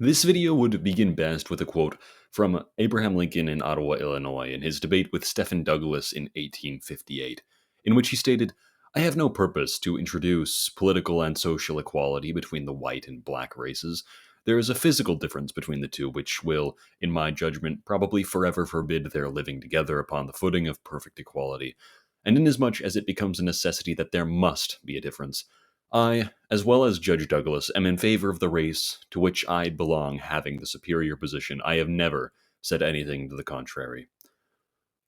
This video would begin best with a quote from Abraham Lincoln in Ottawa, Illinois, in his debate with Stephen Douglas in 1858, in which he stated, "I have no purpose to introduce political and social equality between the white and black races. There is a physical difference between the two which will, in my judgment, probably forever forbid their living together upon the footing of perfect equality. And inasmuch as it becomes a necessity that there must be a difference, I, as well as Judge Douglas, am in favor of the race to which I belong having the superior position. I have never said anything to the contrary."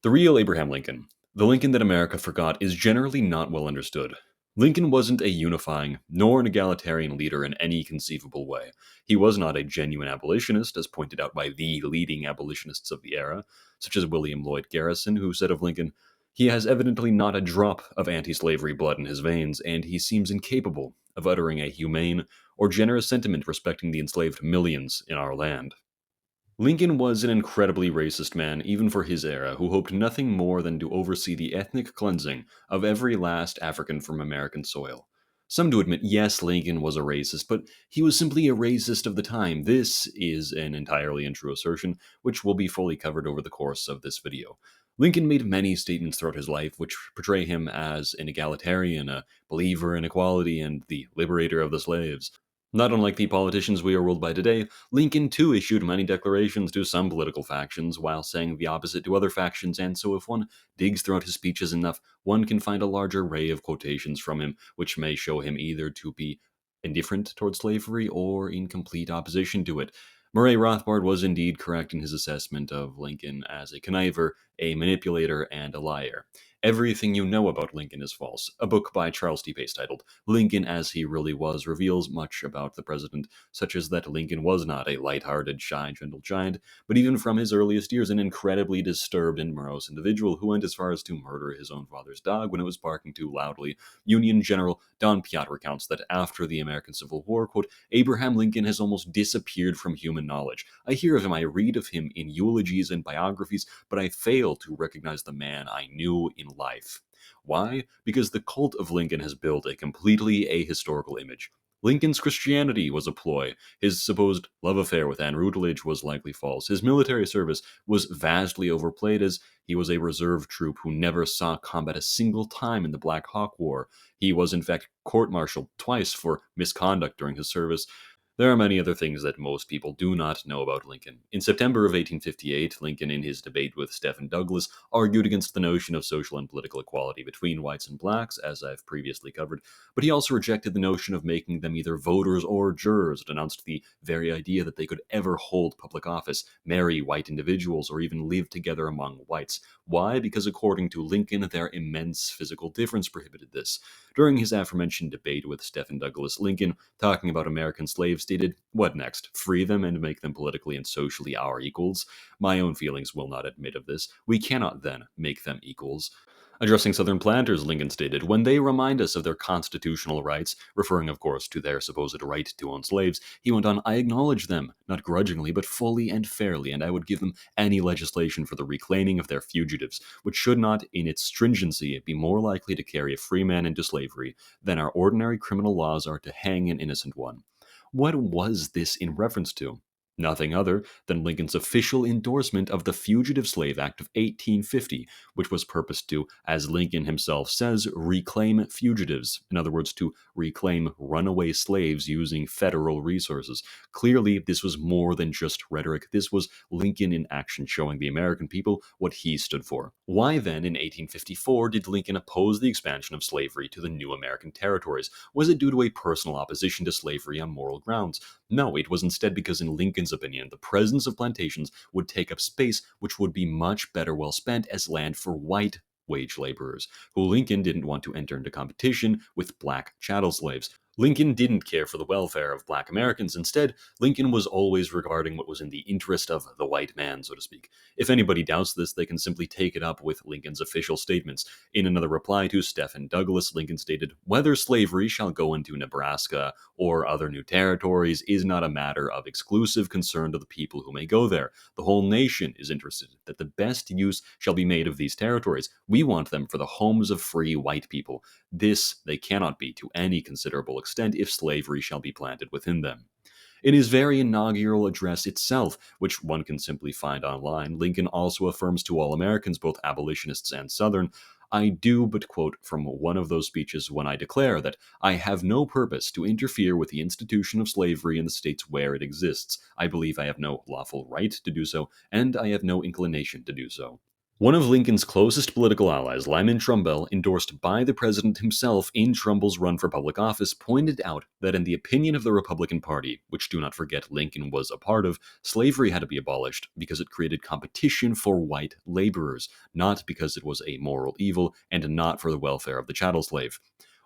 The real Abraham Lincoln, the Lincoln that America forgot, is generally not well understood. Lincoln wasn't a unifying nor an egalitarian leader in any conceivable way. He was not a genuine abolitionist, as pointed out by the leading abolitionists of the era, such as William Lloyd Garrison, who said of Lincoln, "He has evidently not a drop of anti-slavery blood in his veins, and he seems incapable of uttering a humane or generous sentiment respecting the enslaved millions in our land." Lincoln was an incredibly racist man, even for his era, who hoped nothing more than to oversee the ethnic cleansing of every last African from American soil. Some do admit, yes, Lincoln was a racist, but he was simply a racist of the time. This is an entirely untrue assertion, which will be fully covered over the course of this video. Lincoln made many statements throughout his life which portray him as an egalitarian, a believer in equality, and the liberator of the slaves. Not unlike the politicians we are ruled by today, Lincoln too issued many declarations to some political factions while saying the opposite to other factions, and so if one digs throughout his speeches enough, one can find a large array of quotations from him which may show him either to be indifferent toward slavery or in complete opposition to it. Murray Rothbard was indeed correct in his assessment of Lincoln as a conniver, a manipulator, and a liar. Everything you know about Lincoln is false. A book by Charles T. Pace titled Lincoln as He Really Was reveals much about the president, such as that Lincoln was not a light-hearted, shy, gentle giant, but even from his earliest years an incredibly disturbed and morose individual who went as far as to murder his own father's dog when it was barking too loudly. Union General Don Piatt recounts that after the American Civil War, quote, "Abraham Lincoln has almost disappeared from human knowledge. I hear of him, I read of him in eulogies and biographies, but I fail to recognize the man I knew in life." Why? Because the cult of Lincoln has built a completely ahistorical image. Lincoln's Christianity was a ploy. His supposed love affair with Anne Rutledge was likely false. His military service was vastly overplayed, as he was a reserve troop who never saw combat a single time in the Black Hawk War. He was in fact court-martialed twice for misconduct during his service. There are many other things that most people do not know about Lincoln. In September of 1858, Lincoln, in his debate with Stephen Douglas, argued against the notion of social and political equality between whites and blacks, as I've previously covered, but he also rejected the notion of making them either voters or jurors, and denounced the very idea that they could ever hold public office, marry white individuals, or even live together among whites. Why? Because according to Lincoln, their immense physical difference prohibited this. During his aforementioned debate with Stephen Douglas, Lincoln, talking about American slaves, stated, "What next? Free them and make them politically and socially our equals? My own feelings will not admit of this. We cannot then make them equals." Addressing Southern planters, Lincoln stated, "When they remind us of their constitutional rights," referring, of course, to their supposed right to own slaves, he went on, "I acknowledge them, not grudgingly, but fully and fairly, and I would give them any legislation for the reclaiming of their fugitives, which should not, in its stringency, be more likely to carry a free man into slavery than our ordinary criminal laws are to hang an innocent one." What was this in reference to? Nothing other than Lincoln's official endorsement of the Fugitive Slave Act of 1850, which was purposed to, as Lincoln himself says, reclaim fugitives. In other words, to reclaim runaway slaves using federal resources. Clearly, this was more than just rhetoric. This was Lincoln in action, showing the American people what he stood for. Why then, in 1854, did Lincoln oppose the expansion of slavery to the new American territories? Was it due to a personal opposition to slavery on moral grounds? No, it was instead because, in Lincoln's opinion, the presence of plantations would take up space which would be much better well spent as land for white wage laborers, who Lincoln didn't want to enter into competition with black chattel slaves. Lincoln didn't care for the welfare of black Americans. Instead, Lincoln was always regarding what was in the interest of the white man, so to speak. If anybody doubts this, they can simply take it up with Lincoln's official statements. In another reply to Stephen Douglas, Lincoln stated, "Whether slavery shall go into Nebraska or other new territories is not a matter of exclusive concern to the people who may go there. The whole nation is interested that the best use shall be made of these territories. We want them for the homes of free white people. This they cannot be to any considerable extent if slavery shall be planted within them." In his very inaugural address itself, which one can simply find online, Lincoln also affirms to all Americans, both abolitionists and Southern, I do but quote from one of those speeches when I declare that I have no purpose to interfere with the institution of slavery in the states where it exists. I believe I have no lawful right to do so, and I have no inclination to do so. One of Lincoln's closest political allies, Lyman Trumbull, endorsed by the president himself in Trumbull's run for public office, pointed out that in the opinion of the Republican Party, which do not forget Lincoln was a part of, slavery had to be abolished because it created competition for white laborers, not because it was a moral evil and not for the welfare of the chattel slave.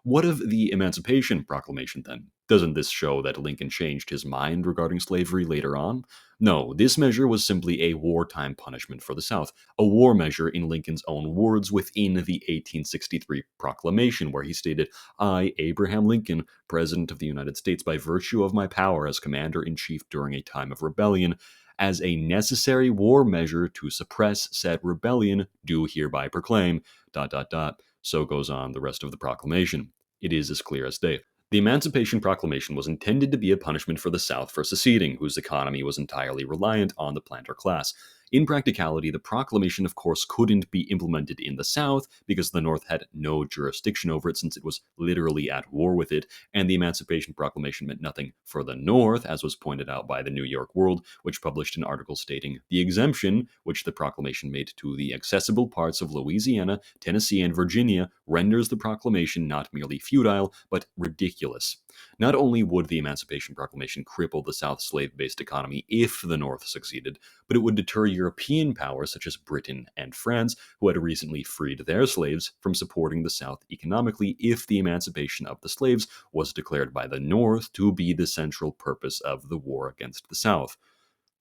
What of the Emancipation Proclamation, then? Doesn't this show that Lincoln changed his mind regarding slavery later on? No, this measure was simply a wartime punishment for the South, a war measure in Lincoln's own words within the 1863 Proclamation, where he stated, I, Abraham Lincoln, President of the United States, by virtue of my power as Commander-in-Chief during a time of rebellion, as a necessary war measure to suppress said rebellion, do hereby proclaim, ... So goes on the rest of the proclamation. It is as clear as day. The Emancipation Proclamation was intended to be a punishment for the South for seceding, whose economy was entirely reliant on the planter class. In practicality, the proclamation, of course, couldn't be implemented in the South because the North had no jurisdiction over it since it was literally at war with it, and the Emancipation Proclamation meant nothing for the North, as was pointed out by the New York World, which published an article stating the exemption, which the proclamation made to the accessible parts of Louisiana, Tennessee, and Virginia, renders the proclamation not merely futile, but ridiculous. Not only would the Emancipation Proclamation cripple the South's slave-based economy if the North succeeded, but it would deter European powers such as Britain and France, who had recently freed their slaves, from supporting the South economically if the emancipation of the slaves was declared by the North to be the central purpose of the war against the South.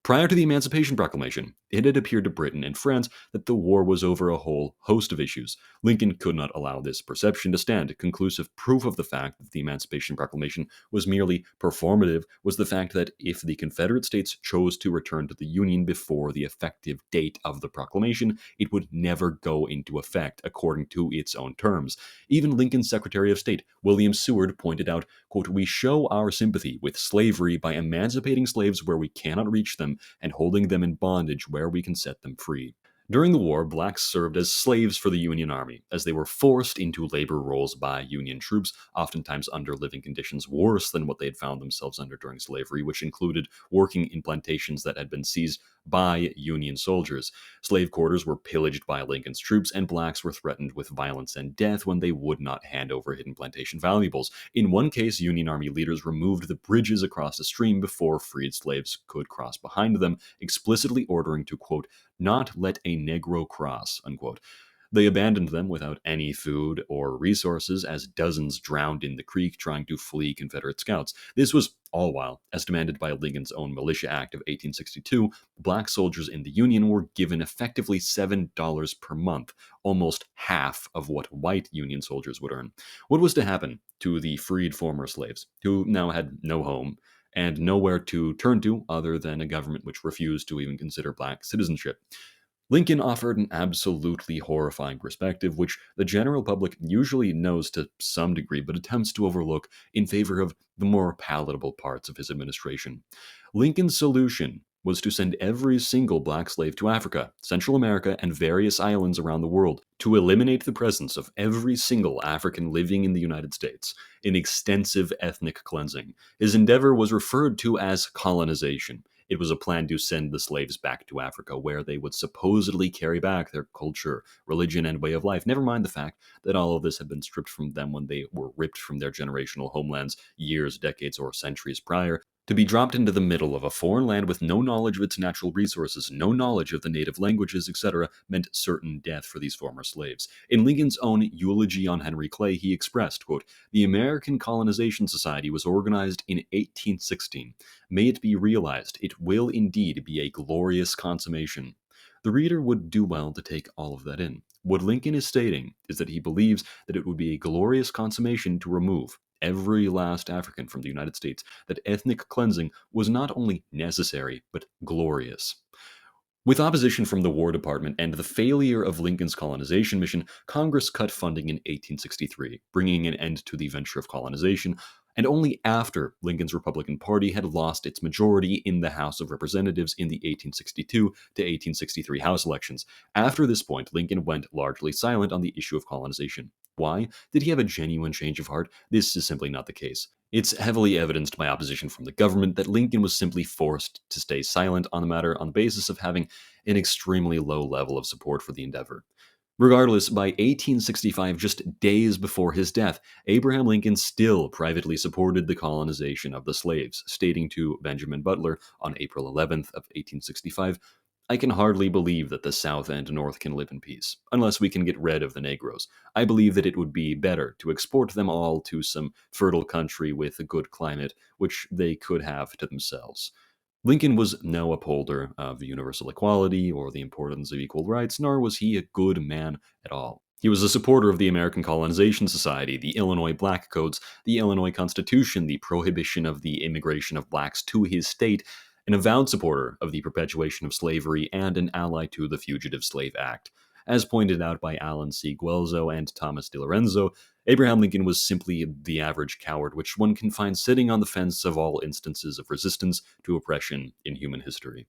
Prior to the Emancipation Proclamation, it had appeared to Britain and France that the war was over a whole host of issues. Lincoln could not allow this perception to stand. Conclusive proof of the fact that the Emancipation Proclamation was merely performative was the fact that if the Confederate States chose to return to the Union before the effective date of the proclamation, it would never go into effect according to its own terms. Even Lincoln's Secretary of State, William Seward, pointed out, quote, we show our sympathy with slavery by emancipating slaves where we cannot reach them and holding them in bondage where we can set them free. During the war, blacks served as slaves for the Union Army, as they were forced into labor roles by Union troops, oftentimes under living conditions worse than what they had found themselves under during slavery, which included working in plantations that had been seized by Union soldiers. Slave quarters were pillaged by Lincoln's troops, and blacks were threatened with violence and death when they would not hand over hidden plantation valuables. In one case, Union Army leaders removed the bridges across the stream before freed slaves could cross behind them, explicitly ordering to, quote, not let a Negro cross, unquote. They abandoned them without any food or resources as dozens drowned in the creek trying to flee Confederate scouts. This was all while, as demanded by Lincoln's own Militia Act of 1862, black soldiers in the Union were given effectively $7 per month, almost half of what white Union soldiers would earn. What was to happen to the freed former slaves, who now had no home and nowhere to turn to other than a government which refused to even consider black citizenship? Lincoln offered an absolutely horrifying perspective, which the general public usually knows to some degree but attempts to overlook in favor of the more palatable parts of his administration. Lincoln's solution was to send every single black slave to Africa, Central America, and various islands around the world to eliminate the presence of every single African living in the United States, in extensive ethnic cleansing. His endeavor was referred to as colonization. It was a plan to send the slaves back to Africa, where they would supposedly carry back their culture, religion, and way of life. Never mind the fact that all of this had been stripped from them when they were ripped from their generational homelands years, decades, or centuries prior, to be dropped into the middle of a foreign land with no knowledge of its natural resources, no knowledge of the native languages, etc., meant certain death for these former slaves. In Lincoln's own Eulogy on Henry Clay, he expressed, quote, the American Colonization Society was organized in 1816. May it be realized, it will indeed be a glorious consummation. The reader would do well to take all of that in. What Lincoln is stating is that he believes that it would be a glorious consummation to remove every last African from the United States, that ethnic cleansing was not only necessary, but glorious. With opposition from the War Department and the failure of Lincoln's colonization mission, Congress cut funding in 1863, bringing an end to the venture of colonization, and only after Lincoln's Republican Party had lost its majority in the House of Representatives in the 1862 to 1863 House elections. After this point, Lincoln went largely silent on the issue of colonization. Why? Did he have a genuine change of heart? This is simply not the case. It's heavily evidenced by opposition from the government that Lincoln was simply forced to stay silent on the matter on the basis of having an extremely low level of support for the endeavor. Regardless, by 1865, just days before his death, Abraham Lincoln still privately supported the colonization of the slaves, stating to Benjamin Butler on April 11th of 1865, "I can hardly believe that the South and North can live in peace, unless we can get rid of the Negroes. I believe that it would be better to export them all to some fertile country with a good climate, which they could have to themselves." Lincoln was no upholder of universal equality or the importance of equal rights, nor was he a good man at all. He was a supporter of the American Colonization Society, the Illinois Black Codes, the Illinois Constitution, the prohibition of the immigration of blacks to his state, an avowed supporter of the perpetuation of slavery, and an ally to the Fugitive Slave Act. As pointed out by Alan C. Guelzo and Thomas DiLorenzo, Abraham Lincoln was simply the average coward, which one can find sitting on the fence of all instances of resistance to oppression in human history.